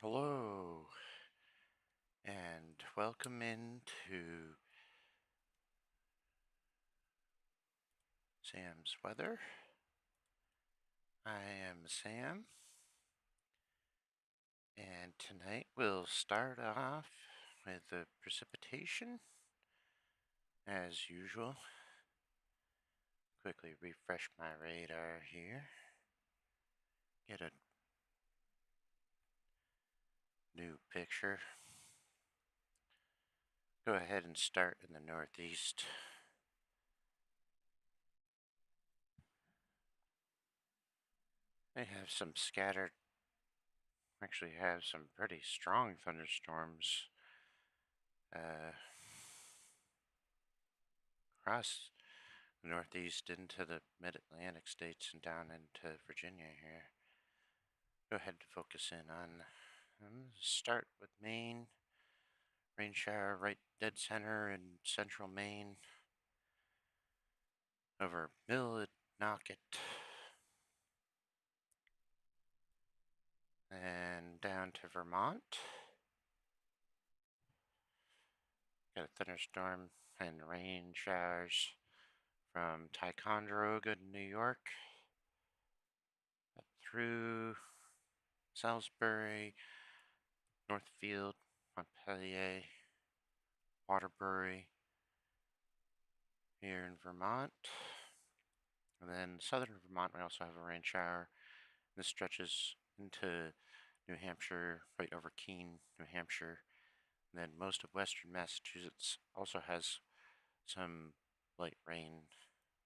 Hello, and welcome into Sam's Weather. I am Sam, and tonight we'll start off with the precipitation, as usual. Quickly refresh my radar here, get a new picture. Go ahead and start in the northeast. They have some scattered, actually have some pretty strong thunderstorms across the northeast into the mid-Atlantic states and down into Virginia here. Go ahead and focus in on, start with Maine. Rain shower right dead center in central Maine. Over Millinocket. And down to Vermont. Got a thunderstorm and rain showers from Ticonderoga, New York, up through Salisbury, Northfield, Montpelier, Waterbury here in Vermont. And then southern Vermont, we also have a rain shower. This stretches into New Hampshire, right over Keene, New Hampshire. And then most of western Massachusetts also has some light rain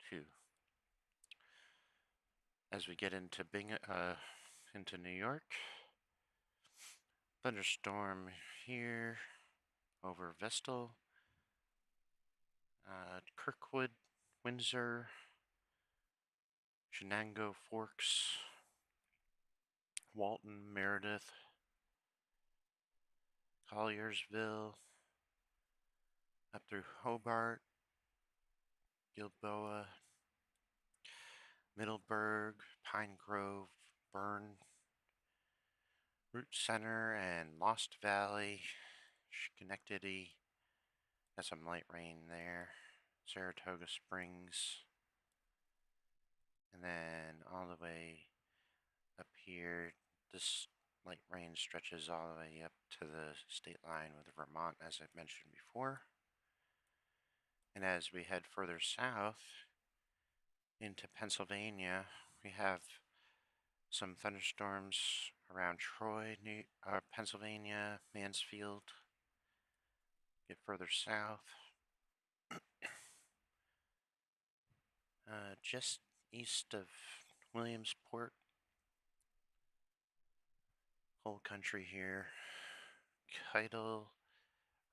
too. As we get into into New York, thunderstorm here over Vestal, Kirkwood, Windsor, Shenango Forks, Walton, Meredith, Colliersville, up through Hobart, Gilboa, Middleburg, Pine Grove, Bern, Root Center, and Lost Valley, Schenectady. Got some light rain there. Saratoga Springs. And then all the way up here, this light rain stretches all the way up to the state line with Vermont, as I've mentioned before. And as we head further south into Pennsylvania, we have some thunderstorms around Troy, Pennsylvania, Mansfield. Get further south, just east of Williamsport, whole country here. Keitel,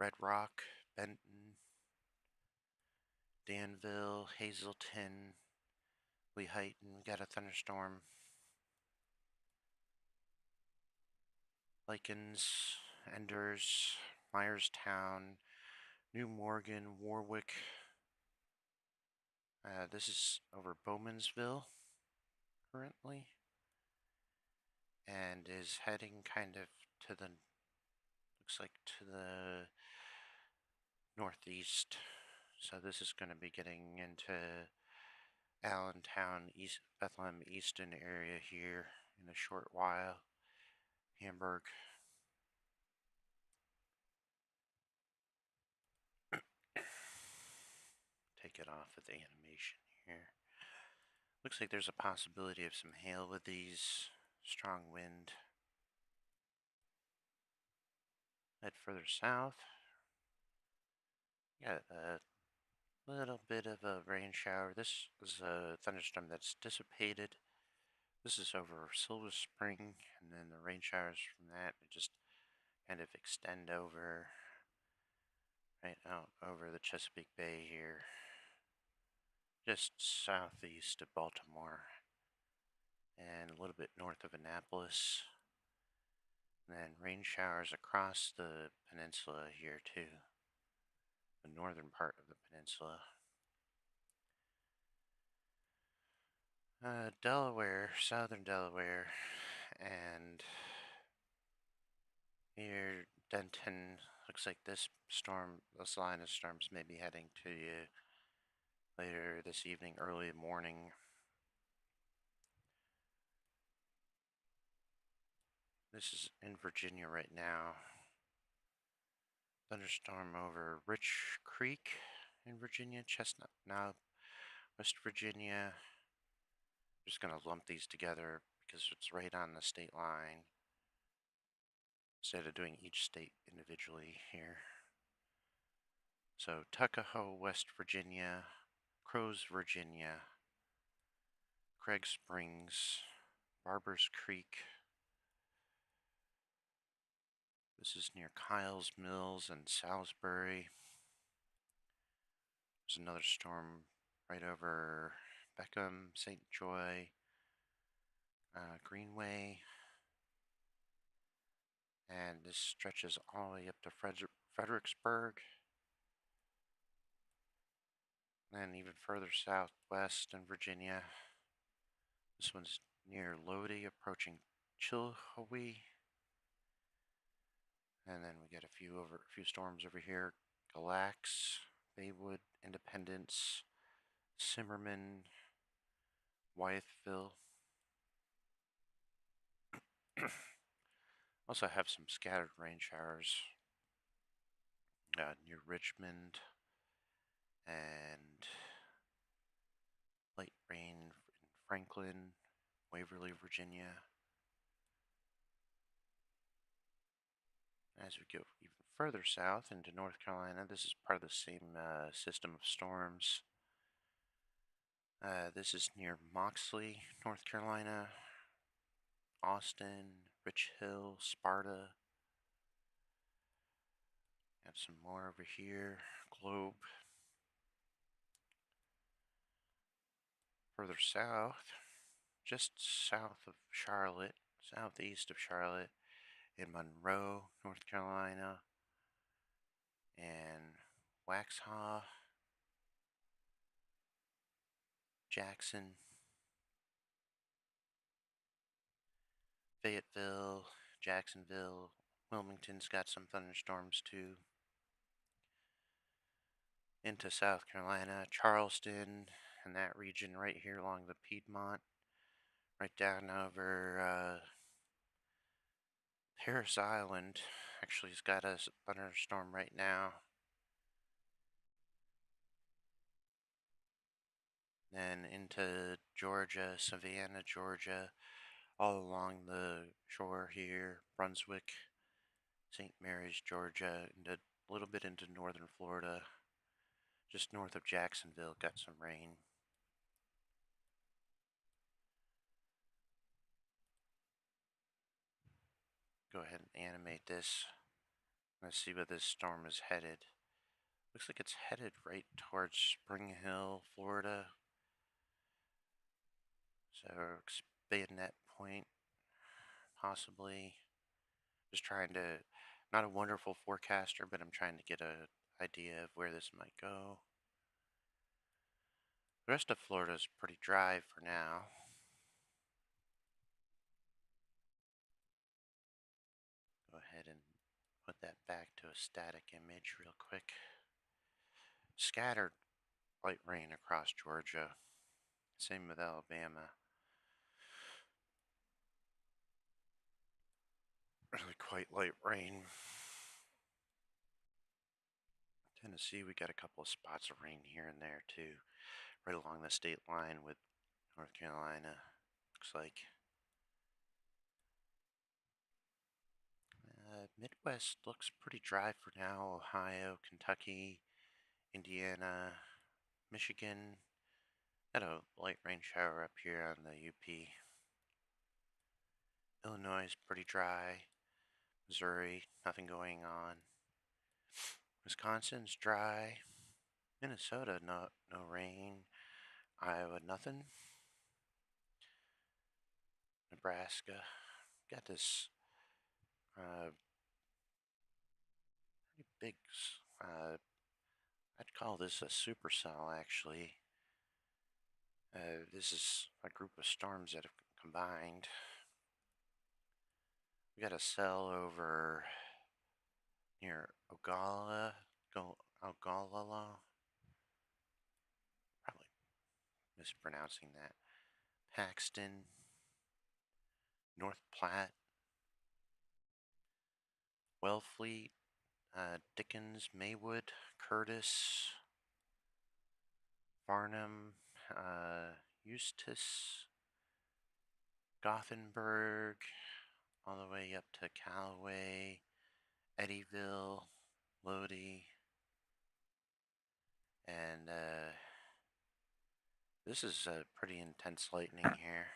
Red Rock, Benton, Danville, Hazleton, Lehighton. We got a thunderstorm. Likens, Enders, Myerstown, New Morgan, Warwick. This is over Bowmansville currently, and is heading kind of to the, looks like to the northeast. So this is going to be getting into Allentown, East Bethlehem, Easton area here in a short while. Hamburg. Take it off with the animation here. Looks like there's a possibility of some hail with these. Strong wind. Head further south. Got a little bit of a rain shower. This is a thunderstorm that's dissipated. This is over Silver Spring, and then the rain showers from that just kind of extend over right out over the Chesapeake Bay here, just southeast of Baltimore and a little bit north of Annapolis. And then rain showers across the peninsula here too, the northern part of the peninsula. Delaware, southern Delaware, and Here, Denton, looks like this line of storms may be heading to you later this evening, early morning. This is in Virginia right now. Thunderstorm over Rich Creek in Virginia, Chestnut Knob, West Virginia. Just going to lump these together because it's right on the state line instead of doing each state individually here. So Tuckahoe, West Virginia, Crows, Virginia, Craig Springs, Barbers Creek. This is near Kyle's Mills and Salisbury. There's another storm right over Beckham, St. Joy, Greenway. And this stretches all the way up to Fredericksburg. And even further southwest in Virginia. This one's near Lodi, approaching Chilhowee. And then we get a few storms over here. Galax, Baywood, Independence, Simmerman, Wyethville. Also have some scattered rain showers near Richmond and light rain in Franklin, Waverly, Virginia. As we go even further south into North Carolina, this is part of the same system of storms. This is near Moxley, North Carolina, Austin, Rich Hill, Sparta. Have some more over here, Globe. Further south, just south of Charlotte, southeast of Charlotte, in Monroe, North Carolina, and Waxhaw, Jackson, Fayetteville, Jacksonville, Wilmington's got some thunderstorms too. Into South Carolina, Charleston, and that region right here along the Piedmont, right down over Harris Island. Actually, it's got a thunderstorm right now. Then into Georgia, Savannah, Georgia, all along the shore here, Brunswick, St. Mary's, Georgia, and a little bit into northern Florida. Just north of Jacksonville, got some rain. Go ahead and animate this. Let's see where this storm is headed. Looks like it's headed right towards Spring Hill, Florida. So Bayonet Point, possibly. Just trying to, not a wonderful forecaster, but I'm trying to get an idea of where this might go. The rest of Florida is pretty dry for now. Go ahead and put that back to a static image real quick. Scattered light rain across Georgia. Same with Alabama. Really quite light rain. Tennessee, we got a couple of spots of rain here and there too, right along the state line with North Carolina. Looks like. Midwest looks pretty dry for now. Ohio, Kentucky, Indiana, Michigan. Got a light rain shower up here on the UP. Illinois is pretty dry. Missouri, nothing going on. Wisconsin's dry. Minnesota, no rain. Iowa, nothing. Nebraska, got this pretty big, I'd call this a supercell actually. This is a group of storms that have combined. We got a cell over near Ogallala, probably mispronouncing that. Paxton, North Platte, Wellfleet, Dickens, Maywood, Curtis, Farnham, Eustis, Gothenburg, all the way up to Callaway, Eddyville, Lodi, and this is pretty intense lightning here.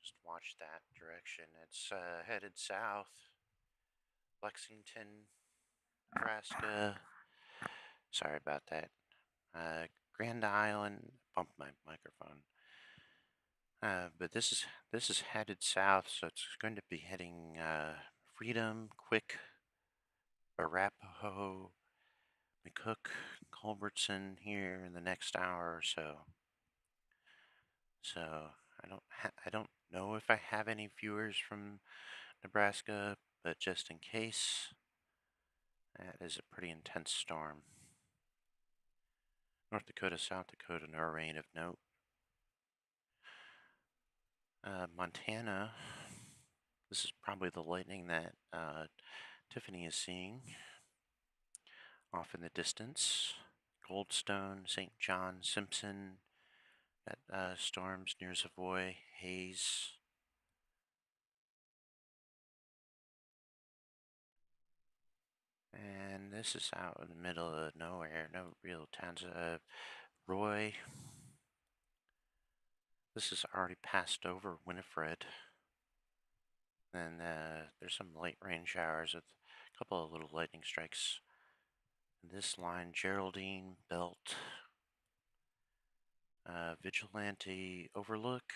Just watch that direction. It's headed south. Lexington, Nebraska. Sorry about that. Grand Island. Bumped my microphone. But this is headed south, so it's going to be heading Freedom, Quick, Arapahoe, McCook, Culbertson here in the next hour or so. So I don't know if I have any viewers from Nebraska, but just in case, that is a pretty intense storm. North Dakota, South Dakota, no rain of note. Montana, this is probably the lightning that Tiffany is seeing off in the distance. Goldstone, St. John, Simpson, got storms near Savoy, Hayes. And this is out in the middle of nowhere, no real towns. Roy, this is already passed over Winifred. Then there's some light rain showers with a couple of little lightning strikes. In this line, Geraldine, Belt, Vigilante, Overlook,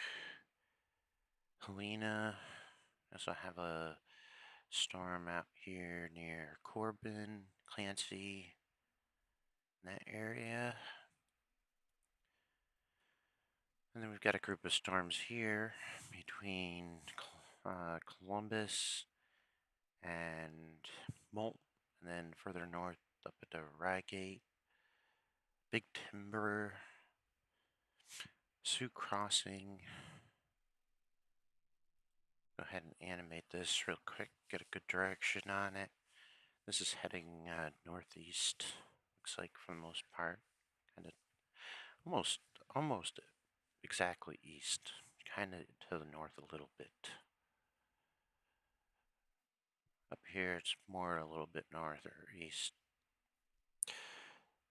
Helena. I also have a storm out here near Corbin, Clancy, in that area. And then we've got a group of storms here between Columbus and Molt, and then further north up at the Rygate, Big Timber, Sioux Crossing. Go ahead and animate this real quick, get a good direction on it. This is heading northeast, looks like for the most part, kind of almost exactly east, kind of to the north a little bit. Up here it's more a little bit north or east.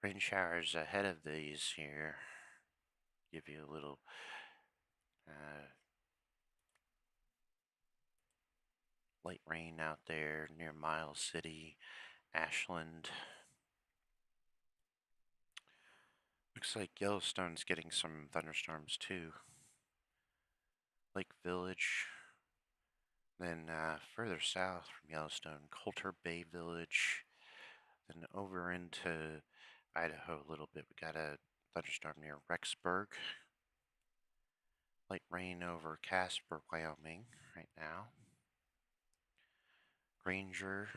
Rain showers ahead of these here give you a little light rain out there near Miles City, Ashland. Looks like Yellowstone's getting some thunderstorms too. Lake Village. Then further south from Yellowstone, Coulter Bay Village. Then over into Idaho a little bit, we got a thunderstorm near Rexburg. Light rain over Casper, Wyoming right now. Granger,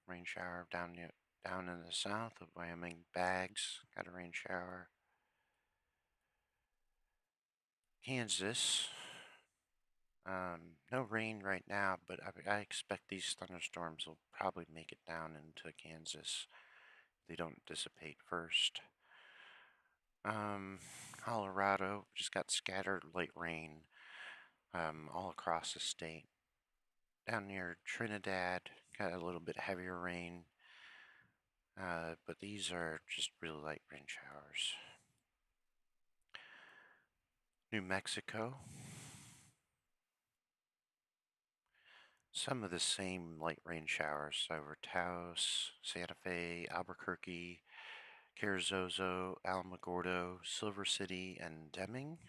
rain shower down in the south of Wyoming. Baggs, got a rain shower. Kansas, no rain right now, but I expect these thunderstorms will probably make it down into Kansas. They don't dissipate first. Colorado just got scattered light rain all across the state. Down near Trinidad, got a little bit heavier rain, but these are just really light rain showers. New Mexico, some of the same light rain showers over Taos, Santa Fe, Albuquerque, Carrizozo, Alamogordo, Silver City, and Deming.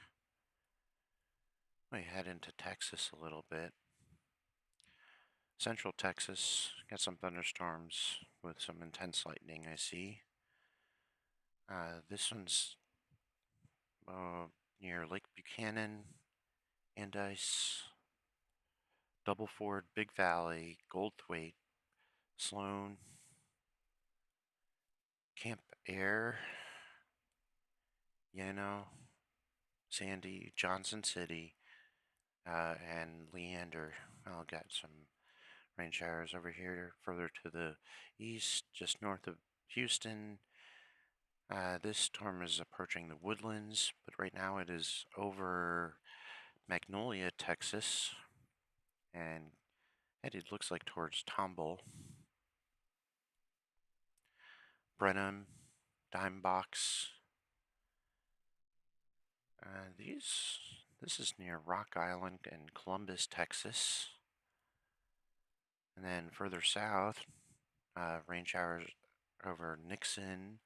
We head into Texas a little bit. Central Texas, got some thunderstorms with some intense lightning I see. This one's near Lake Buchanan, Andice, Double Ford, Big Valley, Goldthwaite, Sloan, Camp Air, Yano, Sandy, Johnson City, and Leander. I'll got some rain showers over here further to the east, just north of Houston. This storm is approaching the Woodlands, but right now it is over Magnolia, Texas, and headed looks like towards Tomball. Brenham, Dimebox. This is near Rock Island and Columbus, Texas. And then further south, rain showers over Nixon.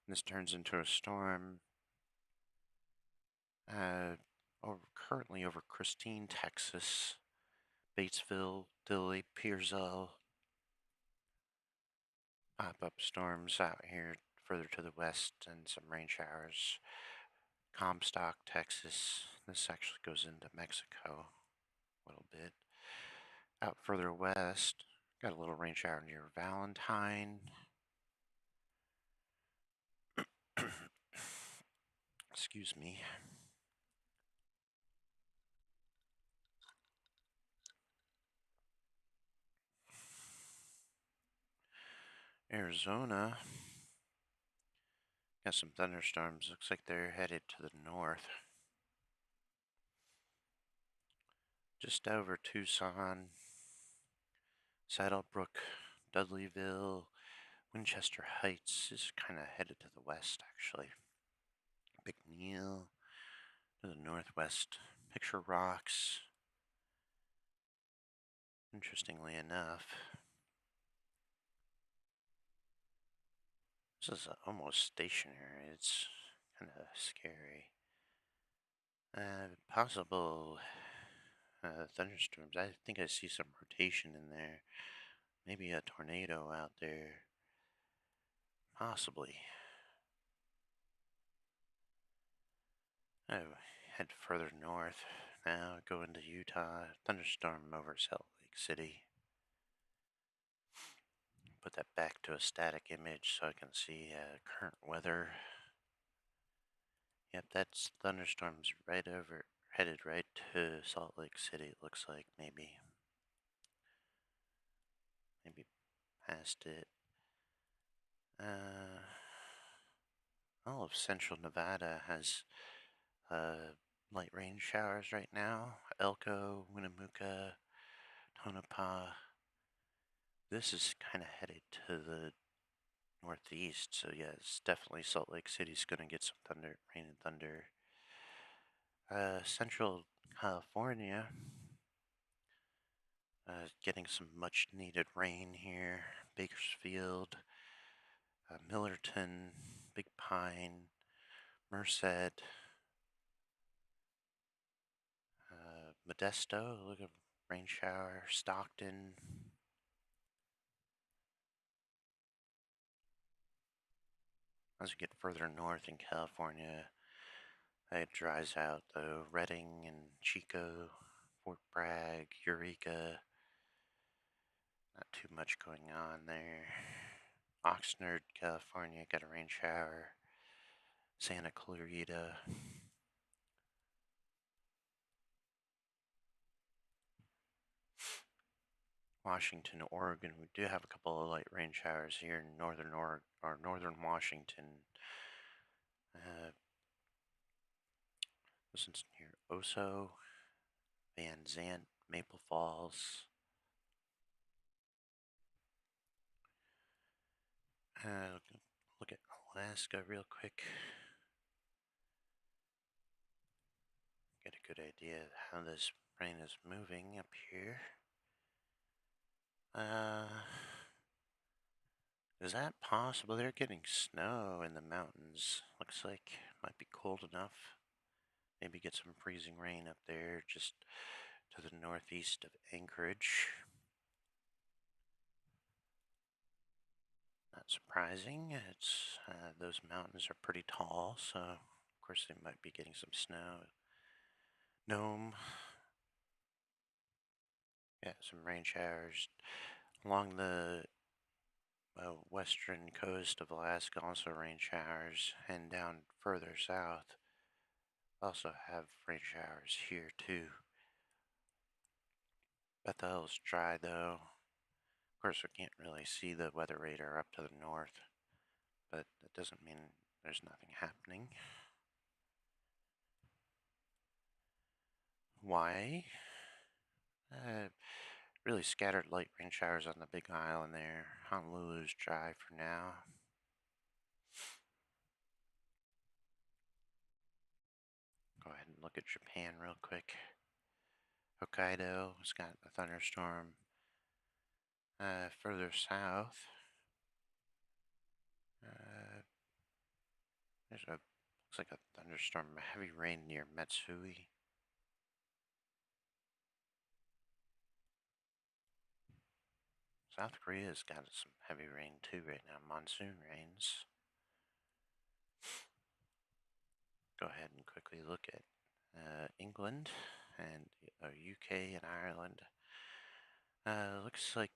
This turns into a storm currently over Christine, Texas, Batesville, Dilley, Pearsall. Pop-up storms out here further to the west and some rain showers. Comstock, Texas. This actually goes into Mexico a little bit. Out further west, got a little rain shower near Valentine. Excuse me. Arizona. Got some thunderstorms. Looks like they're headed to the north. Just over Tucson, Saddlebrook, Dudleyville, Winchester Heights is kind of headed to the west, actually. McNeil to the northwest. Picture Rocks. Interestingly enough, this is almost stationary. It's kind of scary. Possible thunderstorms. I think I see some rotation in there. Maybe a tornado out there. Possibly. I head further north. Now go into Utah. Thunderstorm over Salt Lake City. Put that back to a static image so I can see current weather. Yep, that's thunderstorms right over, headed right to Salt Lake City, it looks like, maybe past it. All of central Nevada has light rain showers right now. Elko, Winnemucca, Tonopah. This is kind of headed to the northeast, so yes, definitely Salt Lake City's going to get some thunder, rain and thunder. Central California, getting some much needed rain here. Bakersfield, Millerton, Big Pine, Merced, Modesto, look at rain shower, Stockton. As we get further north in California, it dries out though. Redding and Chico, Fort Bragg, Eureka. Not too much going on there. Oxnard, California, got a rain shower. Santa Clarita. Washington, Oregon. We do have a couple of light rain showers here in northern Washington. This one's near Oso, Van Zant, Maple Falls. Look at Alaska real quick. Get a good idea of how this rain is moving up here. Is that possible? They're getting snow in the mountains. Looks like it might be cold enough. Maybe get some freezing rain up there just to the northeast of Anchorage. Not surprising. It's those mountains are pretty tall, so of course they might be getting some snow. Nome, yeah, some rain showers along the western coast of Alaska. Also rain showers, and down further south, also have rain showers here too. Bethel's dry though. Of course, we can't really see the weather radar up to the north, but that doesn't mean there's nothing happening. Why? Uh, really scattered light rain showers on the big island there. Honolulu's dry for now. Go ahead and look at Japan real quick. Hokkaido has got a thunderstorm. Further south, uh, there's a looks like a thunderstorm, heavy rain near Matsui. South Korea's got some heavy rain too right now, monsoon rains. Go ahead and quickly look at England and UK and Ireland. Looks like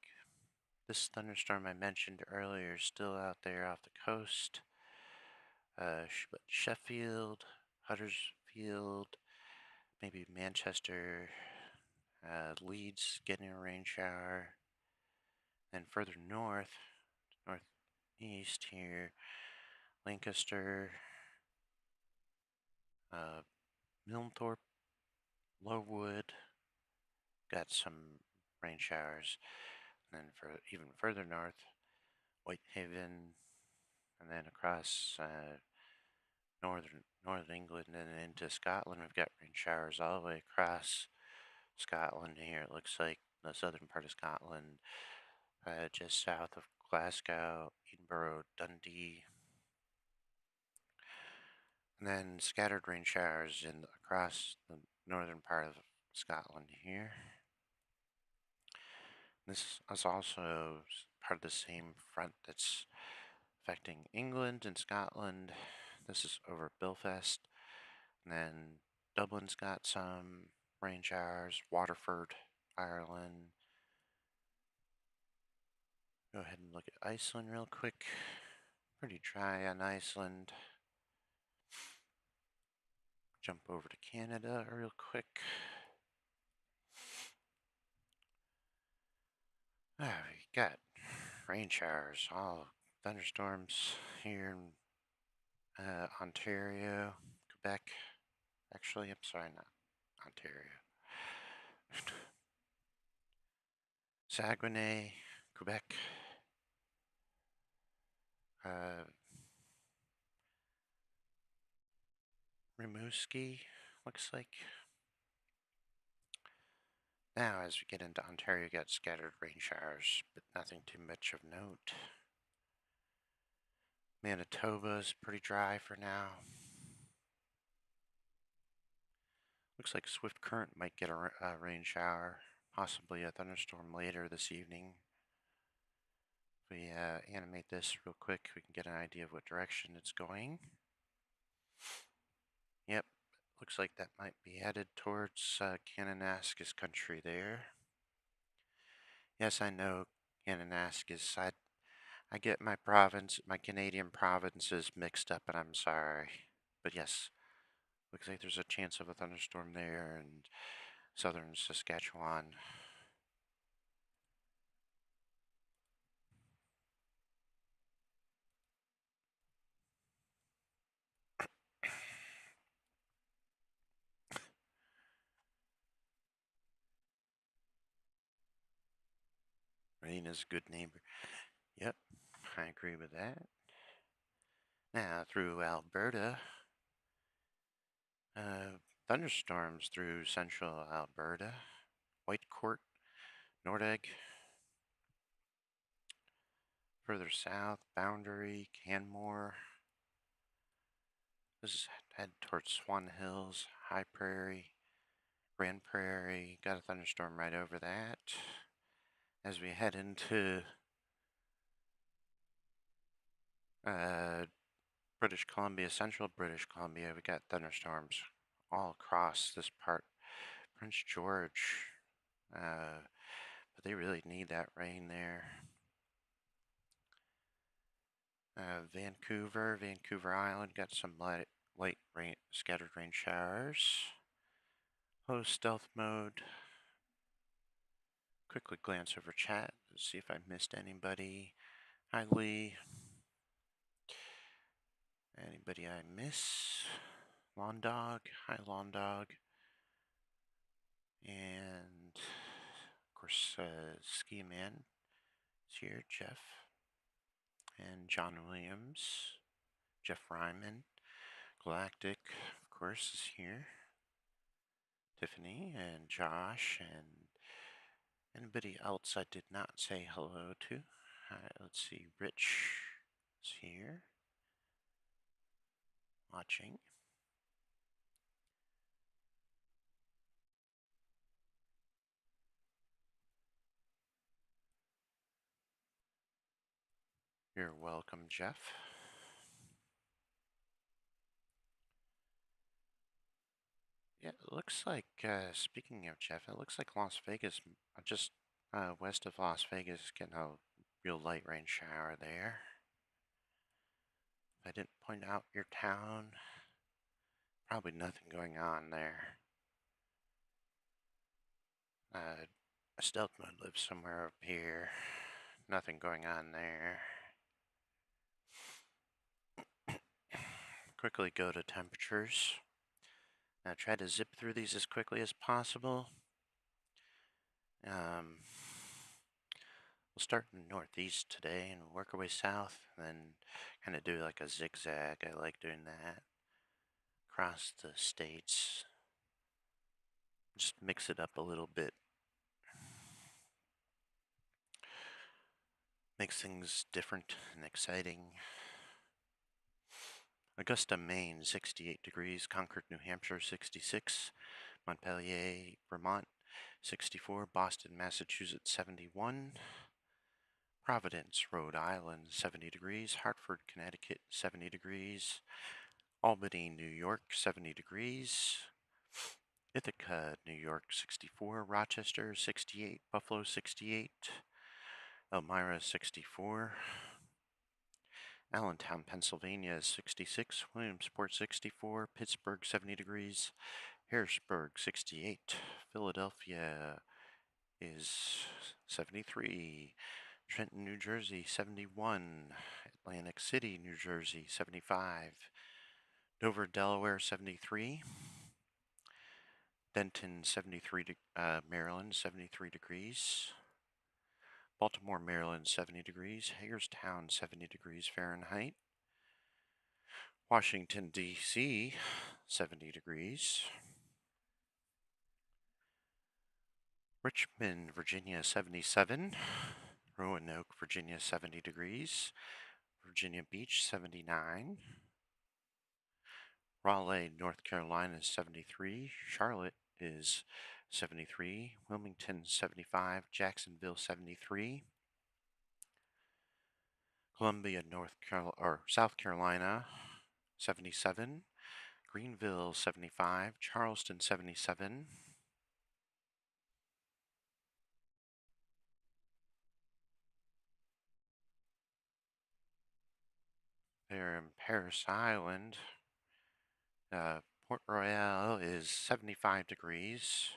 this thunderstorm I mentioned earlier is still out there off the coast. But Sheffield, Huddersfield, maybe Manchester, Leeds getting a rain shower. And further north, northeast here, Lancaster, Milnthorpe, Lowood, got some rain showers. And then for even further north, Whitehaven, and then across northern England and into Scotland, we've got rain showers all the way across Scotland here. It looks like the southern part of Scotland, just south of Glasgow, Edinburgh, Dundee, and then scattered rain showers across the northern part of Scotland here. This is also part of the same front that's affecting England and Scotland. This is over Belfast. And then Dublin's got some rain showers. Waterford, Ireland. Go ahead and look at Iceland real quick. Pretty dry on Iceland. Jump over to Canada real quick. We got rain showers, all thunderstorms here in Ontario, Quebec. Actually, I'm sorry, not Ontario. Saguenay, Quebec. Rimouski, looks like. Now, as we get into Ontario, we got scattered rain showers, but nothing too much of note. Manitoba's pretty dry for now. Looks like Swift Current might get a rain shower, possibly a thunderstorm later this evening. If we animate this real quick, we can get an idea of what direction it's going. Yep, looks like that might be headed towards Kananaskis country there. Yes, I know Kananaskis. I get my Canadian provinces mixed up, and I'm sorry. But yes, looks like there's a chance of a thunderstorm there in southern Saskatchewan. Rain is a good neighbor. Yep, I agree with that. Now, through Alberta, thunderstorms through central Alberta, Whitecourt, Nordegg. Further south, Boundary, Canmore. This is head towards Swan Hills, High Prairie, Grand Prairie. Got a thunderstorm right over that. As we head into British Columbia, central British Columbia, we got thunderstorms all across this part. Prince George, but they really need that rain there. Vancouver Island, got some light rain, scattered rain showers. Host stealth mode. Quickly glance over chat, see if I missed anybody. Hi Lee. Anybody I miss? Lawn Dog. Hi Lawn Dog. And of course, Ski Man is here. Jeff and John Williams. Jeff Ryman. Galactic, of course, is here. Tiffany and Josh and anybody else I did not say hello to. Let's see. Rich is here. Watching. You're welcome, Jeff. Yeah, it looks like, speaking of Jeff, it looks like Las Vegas, just west of Las Vegas, getting a real light rain shower there. If I didn't point out your town, probably nothing going on there. Stealth mode lives somewhere up here. Nothing going on there. Quickly go to temperatures. Now try to zip through these as quickly as possible. We'll start in the northeast today and work our way south, and then kind of do like a zigzag. I like doing that. Across the states. Just mix it up a little bit. Makes things different and exciting. Augusta, Maine, 68 degrees. Concord, New Hampshire, 66. Montpelier, Vermont, 64. Boston, Massachusetts, 71. Providence, Rhode Island, 70 degrees. Hartford, Connecticut, 70 degrees. Albany, New York, 70 degrees. Ithaca, New York, 64. Rochester, 68. Buffalo, 68. Elmira, 64. Allentown, Pennsylvania, 66. Williamsport, 64. Pittsburgh, 70 degrees. Harrisburg, 68. Philadelphia is 73. Trenton, New Jersey, 71. Atlantic City, New Jersey, 75. Dover, Delaware, 73. Denton, 73. Maryland, 73 degrees. Baltimore, Maryland, 70 degrees. Hagerstown, 70 degrees Fahrenheit. Washington, D.C., 70 degrees. Richmond, Virginia, 77. Roanoke, Virginia, 70 degrees. Virginia Beach, 79. Raleigh, North Carolina, 73. Charlotte is 73. Wilmington, 75. Jacksonville, 73. Columbia, South Carolina, 77. Greenville, 75. Charleston, 77. There in Paris Island, Port Royal is 75 degrees.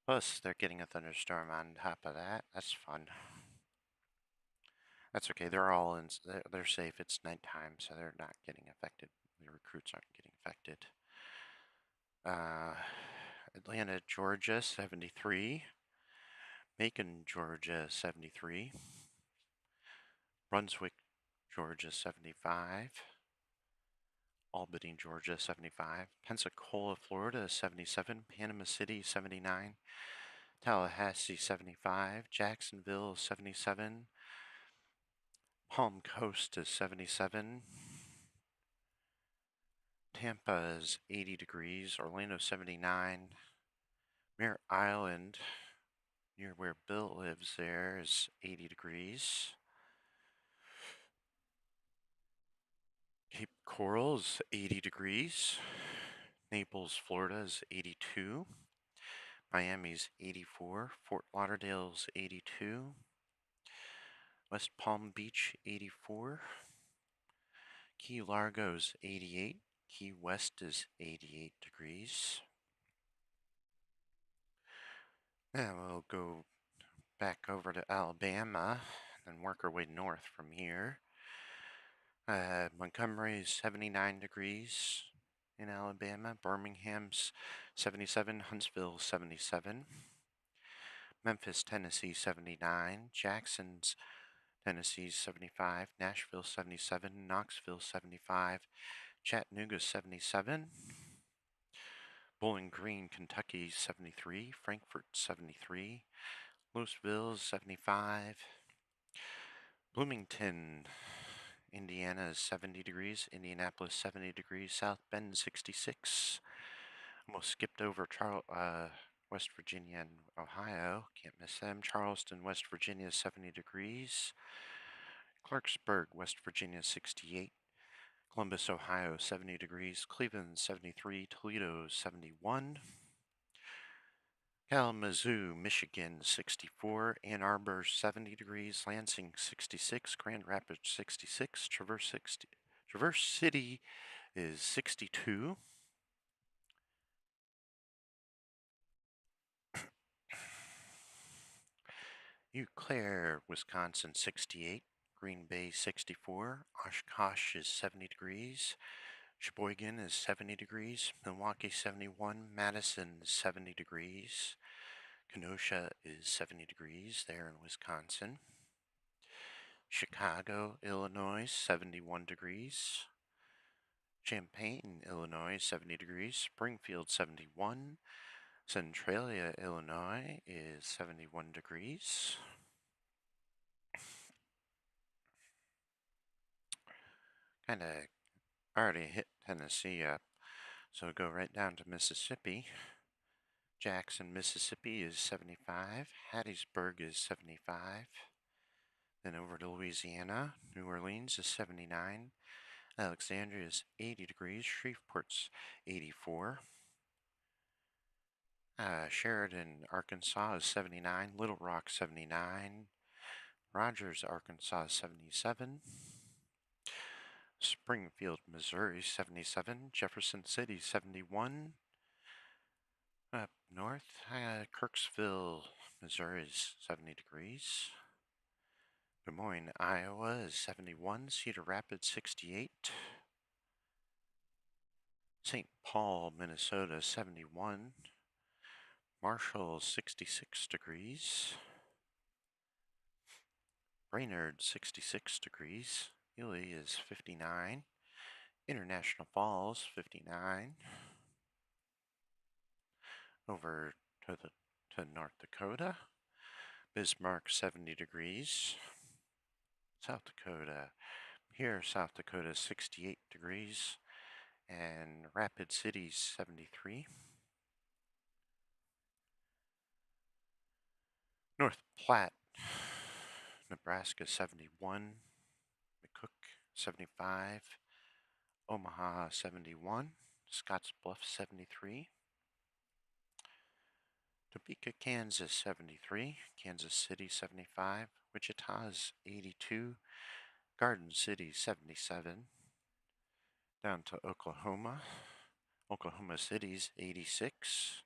Plus, they're getting a thunderstorm on top of that. That's fun. That's okay. They're all in. They're safe. It's nighttime, so they're not getting affected. The recruits aren't getting affected. Atlanta, Georgia, 73. Macon, Georgia, 73. Brunswick, Georgia, 75. Albany, Georgia, 75. Pensacola, Florida, 77. Panama City, 79. Tallahassee, 75. Jacksonville, 77. Palm Coast is 77. Tampa is 80 degrees. Orlando, 79. Merritt Island, near where Bill lives there, is 80 degrees. Coral is 80 degrees. Naples, Florida is 82. Miami's 84. Fort Lauderdale's 82. West Palm Beach, 84. Key Largo's 88. Key West is 88 degrees. Now we'll go back over to Alabama and work our way north from here. Montgomery is 79 degrees in Alabama. Birmingham's 77. Huntsville 77. Memphis, Tennessee 79. Jackson's Tennessee 75. Nashville 77. Knoxville 75. Chattanooga 77. Bowling Green, Kentucky 73. Frankfort 73. Louisville 75. Bloomington, Indiana is 70 degrees. Indianapolis 70 degrees. South Bend 66. Almost skipped over West Virginia and Ohio. Can't miss them. Charleston, West Virginia 70 degrees. Clarksburg, West Virginia 68. Columbus, Ohio 70 degrees. Cleveland 73. Toledo 71. Kalamazoo, Michigan 64. Ann Arbor 70 degrees. Lansing 66. Grand Rapids 66. Traverse City is 62. Eau Claire, Wisconsin 68. Green Bay 64. Oshkosh is 70 degrees. Sheboygan is 70 degrees. Milwaukee 71. Madison is 70 degrees. Kenosha is 70 degrees there in Wisconsin. Chicago, Illinois 71 degrees. Champaign, Illinois 70 degrees. Springfield 71. Centralia, Illinois is 71 degrees. Kind of already hit Tennessee up, so go right down to Mississippi. Jackson, Mississippi is 75. Hattiesburg is 75. Then over to Louisiana. New Orleans is 79. Alexandria is 80 degrees. Shreveport's 84. Sheridan, Arkansas is 79. Little Rock 79. Rogers, Arkansas is 77. Springfield, Missouri 77. Jefferson City 71. Up north, Kirksville, Missouri is 70 degrees. Des Moines, Iowa is 71. Cedar Rapids 68. St. Paul, Minnesota 71. Marshall 66 degrees. Brainerd 66 degrees. Ely is 59. International Falls 59. Over to North Dakota. Bismarck 70 degrees. South Dakota. Here, South Dakota is 68 degrees. And Rapid City 73. North Platte, Nebraska 71. McCook 75. Omaha 71. Scottsbluff 73. Topeka, Kansas 73. Kansas City 75. Wichita is 82. Garden City 77. Down to Oklahoma. Oklahoma City's 86.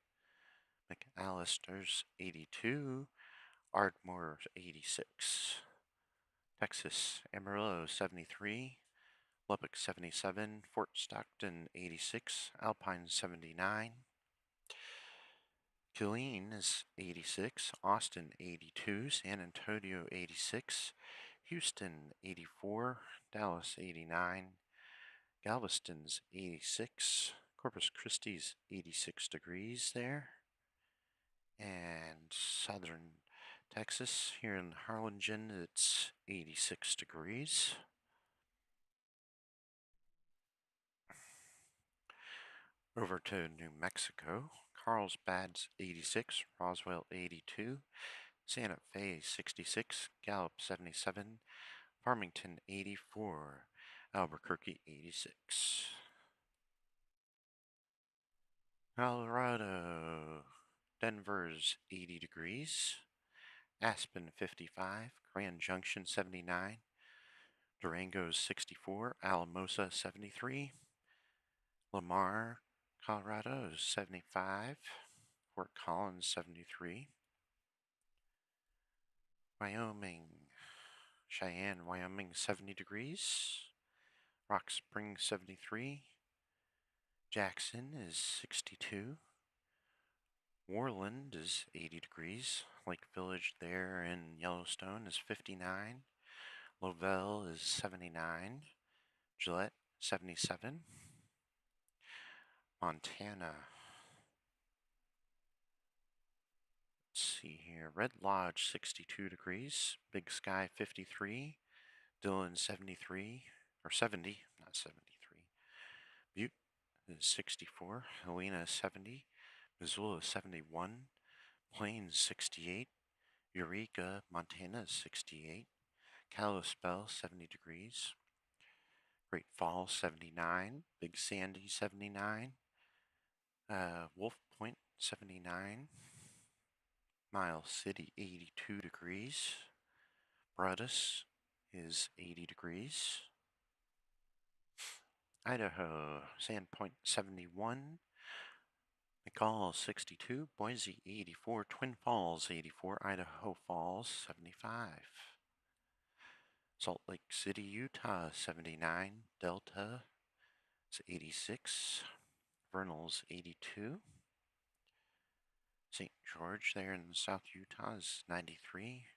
McAllister's 82. Ardmore 86. Texas, Amarillo 73. Lubbock 77. Fort Stockton 86. Alpine 79. Killeen is 86. Austin 82. San Antonio 86. Houston 84. Dallas 89. Galveston's 86. Corpus Christi's 86 degrees there. And southern Texas, here in Harlingen, it's 86 degrees. Over to New Mexico, Carlsbad's 86, Roswell 82, Santa Fe 66, Gallup 77, Farmington 84, Albuquerque 86. Colorado, Denver's 80 degrees. Aspen 55, Grand Junction 79, Durango's 64, Alamosa 73, Lamar, Colorado is 75, Fort Collins 73, Wyoming, Cheyenne, Wyoming 70 degrees, Rock Springs 73, Jackson is 62, Worland is 80 degrees, Lake Village there in Yellowstone is 59, Lovell is 79, Gillette 77, Montana. Let's see here. Red Lodge 62 degrees, Big Sky 53, Dillon 73, or 70, not 73. Butte is 64, Helena 70, Missoula 71, Plains 68, Eureka, Montana 68, Kalispell 70 degrees, Great Falls 79, Big Sandy 79, Wolf Point 79, Miles City 82 degrees, Broadus is 80 degrees, Idaho Sandpoint 71, McCall 62, Boise 84, Twin Falls 84, Idaho Falls 75, Salt Lake City, Utah 79, Delta is 86, Vernal's 82, St. George there in South Utah is 93,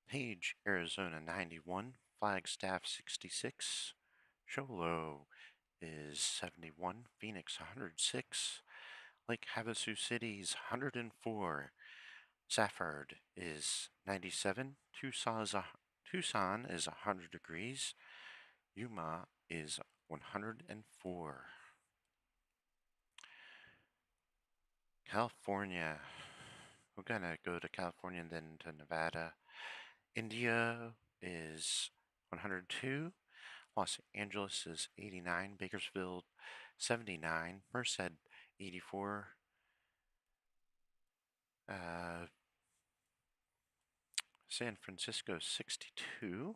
Page, Arizona 91, Flagstaff 66, Sholo is 71, Phoenix 106, Lake Havasu City is 104, Safford is 97, Tucson is 100 degrees, Yuma is 104. California, we're gonna go to California and then to Nevada. India is 102, Los Angeles is 89, Bakersfield 79, Merced 84, San Francisco 62,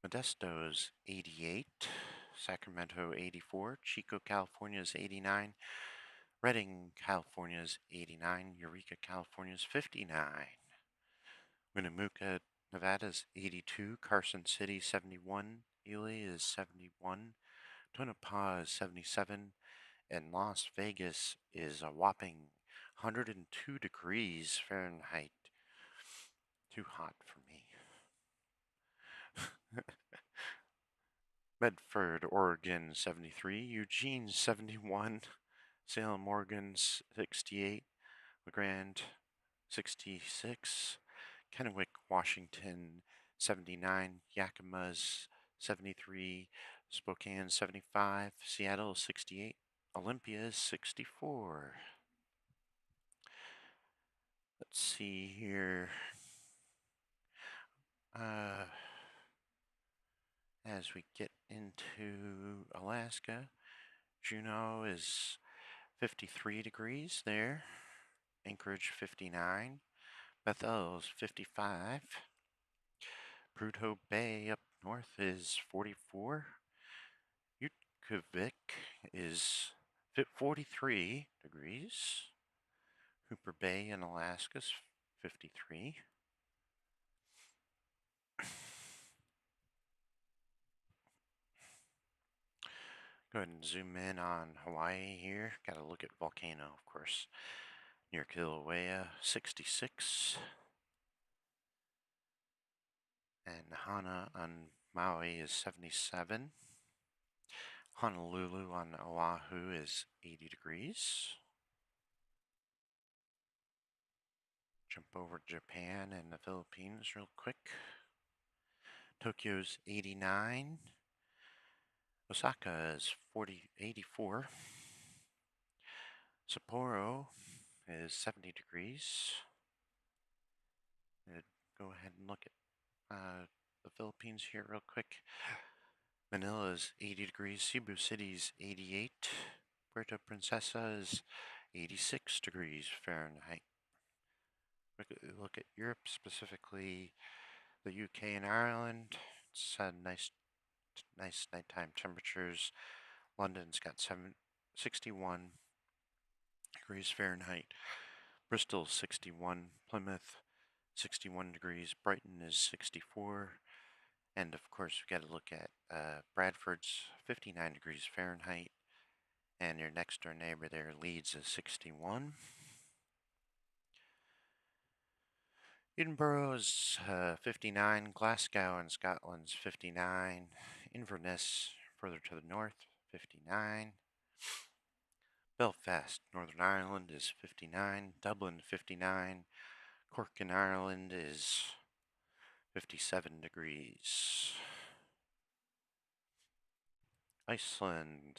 Modesto is 88, Sacramento 84, Chico, California is 89, Redding, California is 89, Eureka, California is 59, Winnemucca, Nevada is 82, Carson City 71, Ely is 71, Tonopah is 77, and Las Vegas is a whopping 102 degrees Fahrenheit. Too hot for me. Medford, Oregon 73, Eugene 71, Salem, Oregon 68, LeGrand 66, Kennewick, Washington 79, Yakima's 73, Spokane 75, Seattle 68, Olympia is 64. Let's see here. As we get into Alaska, Juneau is 53 degrees there, Anchorage 59, Bethel is 55, Prudhoe Bay up north is 44, Utqiagvik is 43 degrees, Hooper Bay in Alaska is 53. Go ahead and zoom in on Hawaii here. Got to look at volcano, of course. Near Kilauea, 66. And Hana on Maui is 77. Honolulu on Oahu is 80 degrees. Jump over to Japan and the Philippines real quick. Tokyo's 89. Osaka is 84. Sapporo is 70 degrees. Go ahead and look at the Philippines here real quick. Manila is 80 degrees. Cebu City's 88. Puerto Princesa is 86 degrees Fahrenheit. Look at Europe, specifically the UK and Ireland. It's nice nighttime temperatures. London's got 61 degrees Fahrenheit. Bristol 61. Plymouth 61 degrees. Brighton is 64. And of course, we got to look at Bradford's 59 degrees Fahrenheit. And your next door neighbor there, Leeds, is 61. Edinburgh is 59. Glasgow in Scotland's 59. Inverness, further to the north, 59. Belfast, Northern Ireland, is 59. Dublin, 59. Cork in Ireland is 57 degrees. Iceland,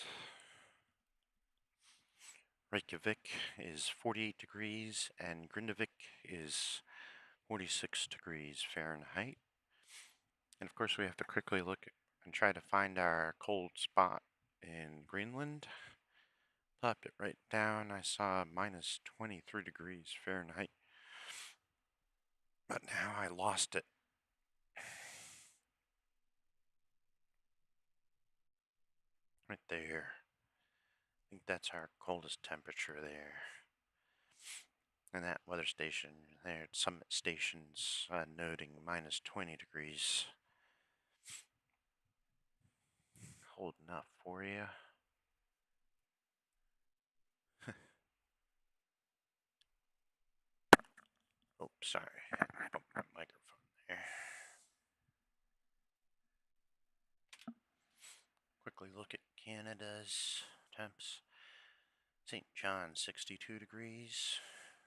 Reykjavik is 48 degrees, and Grindavik is 46 degrees Fahrenheit. And of course, we have to quickly look and try to find our cold spot in Greenland. Popped it right down. I saw minus 23 degrees Fahrenheit. But now I lost it. Right there. I think that's our coldest temperature there. And that weather station there at Summit Station's noting minus 20 degrees. Holding up for you. Oh, sorry. I bumped my microphone there. Quickly look at Canada's temps. St. John, 62 degrees.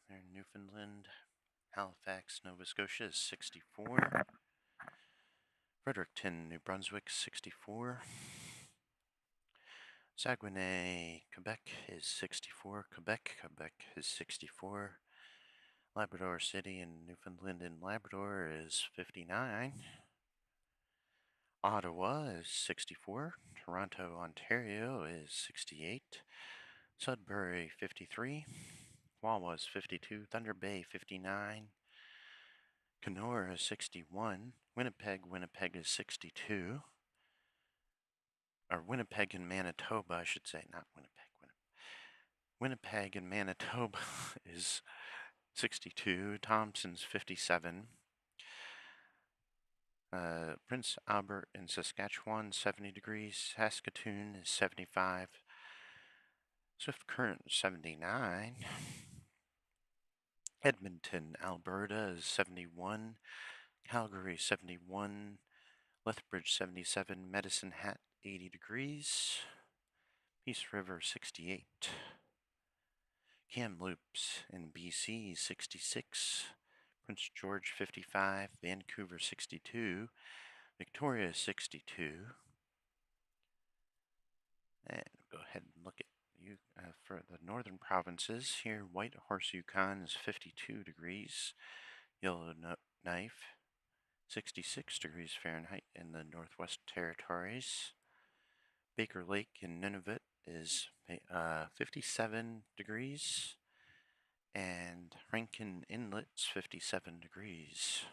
There in Newfoundland. Halifax, Nova Scotia is 64. Fredericton, New Brunswick, 64. Saguenay, Quebec is 64. Quebec is 64. Labrador City in Newfoundland and Labrador is 59. Ottawa is 64. Toronto, Ontario is 68. Sudbury, 53. Wawa is 52. Thunder Bay, 59. Kenora is 61. Winnipeg is 62. Or Winnipeg and Manitoba, I should say, not Winnipeg. Winnipeg and Manitoba is 62. Thompson's 57. Prince Albert in Saskatchewan, 70 degrees. Saskatoon is 75. Swift Current, 79. Edmonton, Alberta is 71. Calgary, 71. Lethbridge, 77. Medicine Hat, 80 degrees. Peace River, 68. Kamloops in BC, 66. Prince George, 55. Vancouver, 62. Victoria, 62. And go ahead and look at you for the northern provinces. Here, Whitehorse, Yukon is 52 degrees. Yellowknife, 66 degrees Fahrenheit in the Northwest Territories. Baker Lake in Nunavut is 57 degrees. And Rankin Inlet's 57 degrees.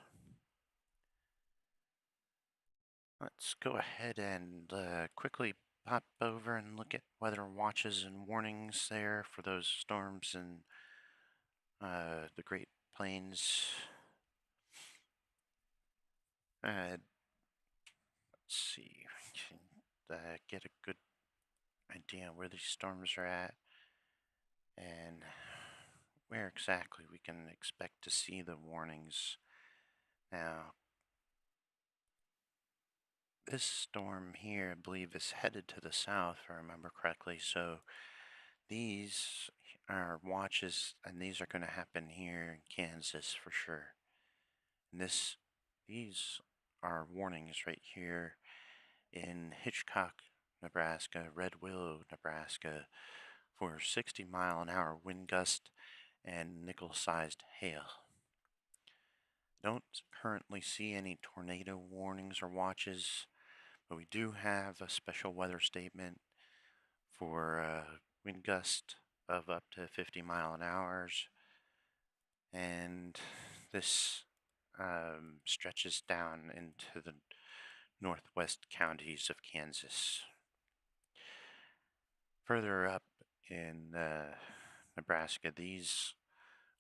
Let's go ahead and quickly pop over and look at weather watches and warnings there for those storms in the Great Plains. Let's see, can get a good idea where these storms are at and where exactly we can expect to see the warnings. Now, this storm here, I believe, is headed to the south, if I remember correctly, so these are watches, and these are going to happen here in Kansas for sure. And these are warnings right here in Hitchcock, Nebraska, Red Willow, Nebraska, for 60-mile-an-hour wind gust and nickel-sized hail. Don't currently see any tornado warnings or watches, but we do have a special weather statement for wind gust of up to 50 mile an hour, and this stretches down into the northwest counties of Kansas. Further up in Nebraska, these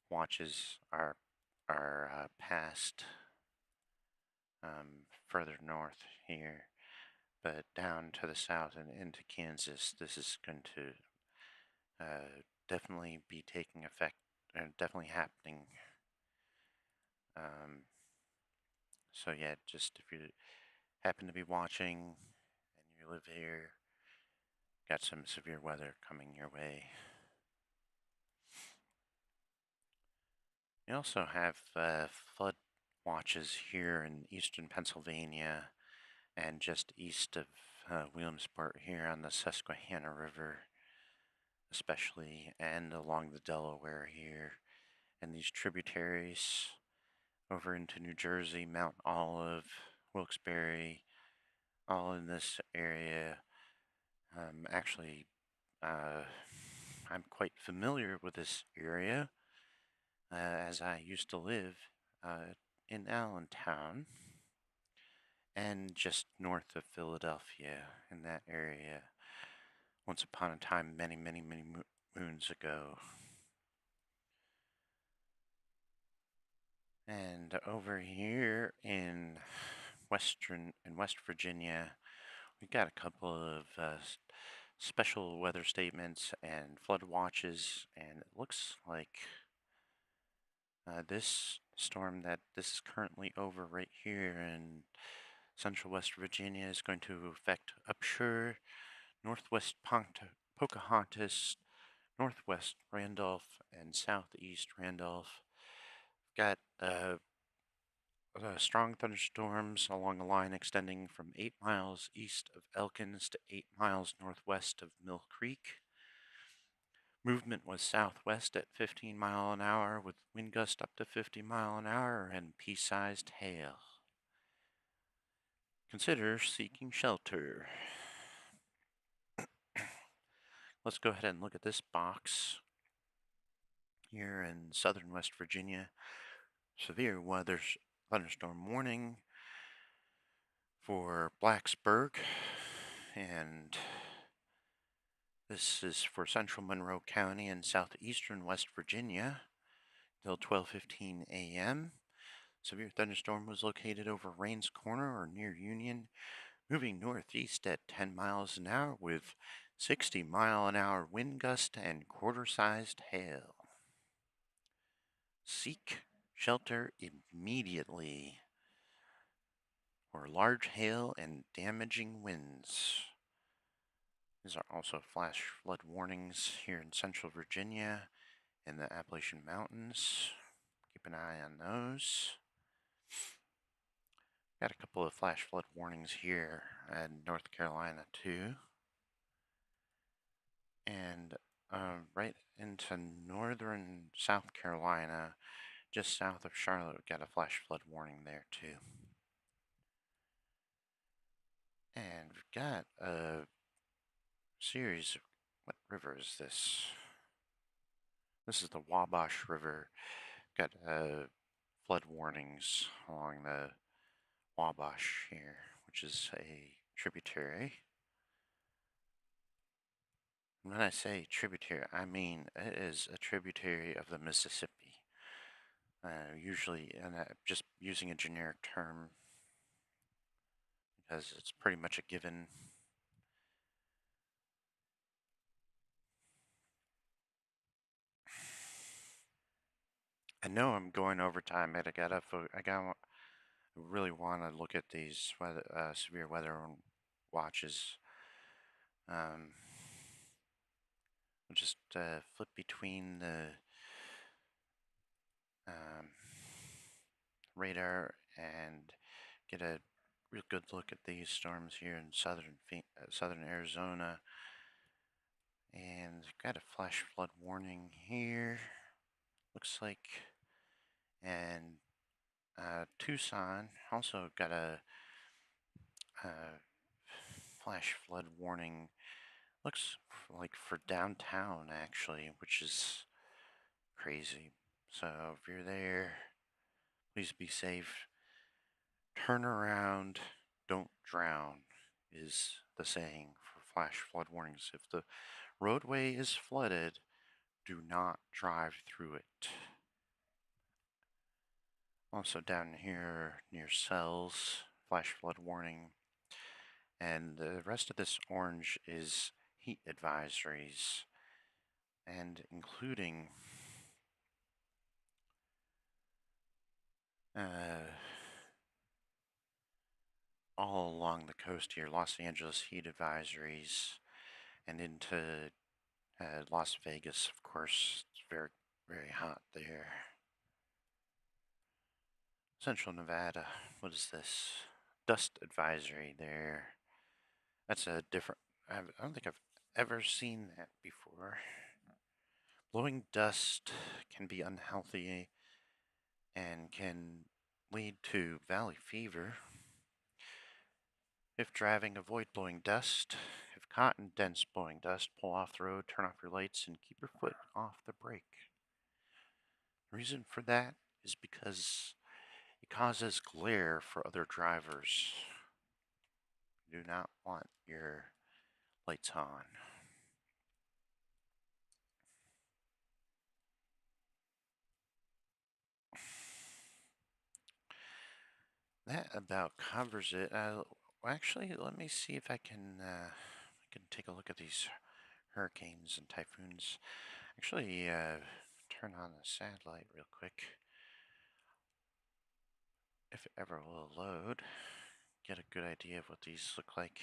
watches are past further north here, but down to the south and into Kansas, this is going to definitely be taking effect and definitely happening. Um, so yeah, just if you happen to be watching and you live here, got some severe weather coming your way. You also have flood watches here in eastern Pennsylvania and just east of Williamsport here on the Susquehanna River, especially, and along the Delaware here, and these tributaries over into New Jersey, Mount Olive, Wilkes-Barre, all in this area. Actually, I'm quite familiar with this area as I used to live in Allentown and just north of Philadelphia in that area once upon a time, many, many, many moons ago. And over here in West Virginia, we got a couple of special weather statements and flood watches, and it looks like this storm that this is currently over right here in central West Virginia is going to affect Upshur, northwest Pocahontas, northwest Randolph, and southeast Randolph. Got strong thunderstorms along a line extending from 8 miles east of Elkins to 8 miles northwest of Mill Creek. Movement was southwest at 15 mile an hour with wind gust up to 50 mile an hour and pea-sized hail. Consider seeking shelter. Let's go ahead and look at this box here in southern West Virginia. Severe weather thunderstorm warning for Blacksburg, and this is for central Monroe County and southeastern West Virginia till 12:15 a.m. Severe thunderstorm was located over Rains Corner or near Union, moving northeast at 10 miles an hour with 60 mile an hour wind gust and quarter-sized hail. Seek shelter immediately for large hail and damaging winds. These are also flash flood warnings here in central Virginia and the Appalachian Mountains. Keep an eye on those. Got a couple of flash flood warnings here in North Carolina too. And right into northern South Carolina, just south of Charlotte, we got a flash flood warning there too. And we've got a series of, what river is this? This is the Wabash River. Got flood warnings along the Wabash here, which is a tributary. And when I say tributary, I mean it is a tributary of the Mississippi. Usually, and just using a generic term because it's pretty much a given. I know I'm going over time, but I really want to look at these severe weather watches. We'll just flip between the radar and get a real good look at these storms here in southern Arizona. And got a flash flood warning here. Looks like, and Tucson also got a flash flood warning. Looks like for downtown actually, which is crazy. So if you're there, please be safe. Turn around, don't drown is the saying for flash flood warnings. If the roadway is flooded, do not drive through it. Also down here near cells, flash flood warning. And the rest of this orange is heat advisories, and including all along the coast here, Los Angeles heat advisories, and into Las Vegas, of course. It's very, very hot there. Central Nevada, what is this? Dust advisory there. That's a different, I don't think I've ever seen that before. Blowing dust can be unhealthy and can lead to valley fever. If driving, avoid blowing dust. If caught in dense blowing dust, pull off the road, turn off your lights, and keep your foot off the brake. The reason for that is because it causes glare for other drivers. You do not want your lights on. That about covers it. Actually, let me see if I can take a look at these hurricanes and typhoons. Actually, turn on the satellite real quick. If it ever will load, get a good idea of what these look like.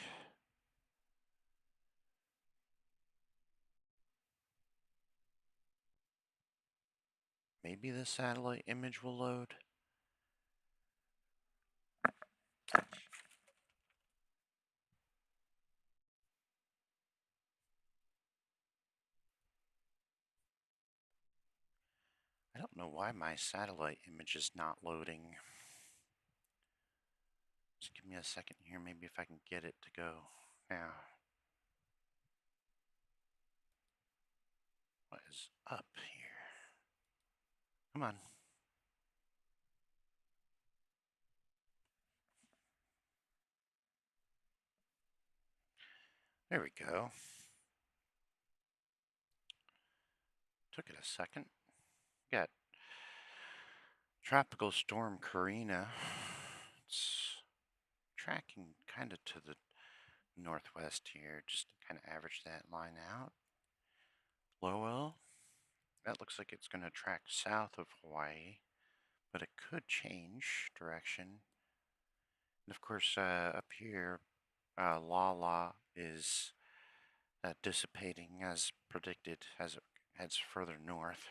Maybe the satellite image will load. I don't know why my satellite image is not loading. Just give me a second here, maybe if I can get it to go. Now, what is up here? Come on. There we go. Took it a second. Got Tropical Storm Karina. It's tracking kind of to the northwest here, just to kind of average that line out. Lowell, that looks like it's going to track south of Hawaii, but it could change direction. And of course, up here, Lala is dissipating as predicted as it heads further north.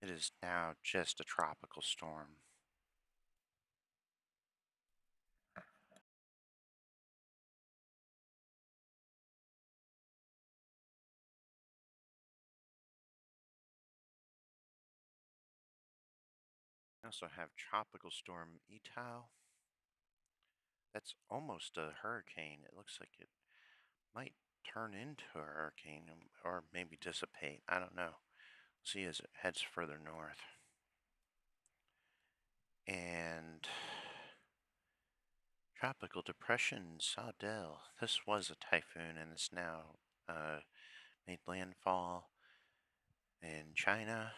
It is now just a tropical storm. We also have Tropical Storm Etau. That's almost a hurricane. It looks like it might turn into a hurricane or maybe dissipate. I don't know. See as it heads further north. And Tropical Depression Saudel. This was a typhoon and it's now made landfall in China.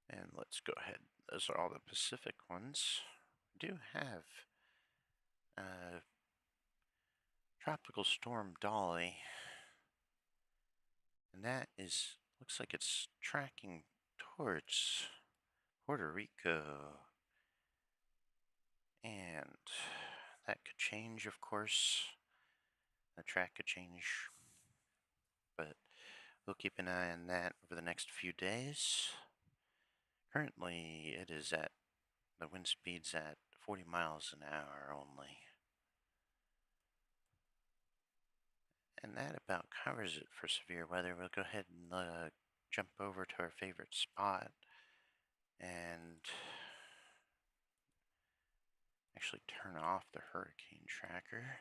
And let's go ahead. Those are all the Pacific ones. We do have Tropical Storm Dolly. And that looks like it's tracking towards Puerto Rico. And that could change, of course. The track could change. But we'll keep an eye on that over the next few days. Currently, it is at the wind speed's at 40 miles an hour only. And that about covers it for severe weather. We'll go ahead and jump over to our favorite spot and actually turn off the hurricane tracker.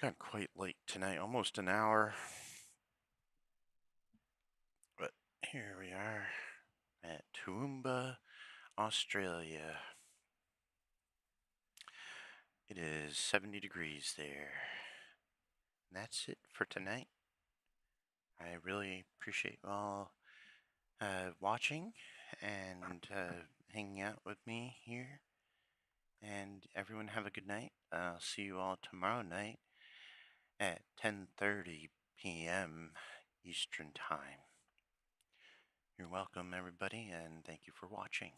Got quite late tonight, almost an hour. But here we are at Toowoomba, Australia. It is 70 degrees there. And that's it for tonight. I really appreciate you all watching and hanging out with me here. And everyone have a good night. I'll see you all tomorrow night at 10:30 p.m. Eastern Time. You're welcome, everybody, and thank you for watching.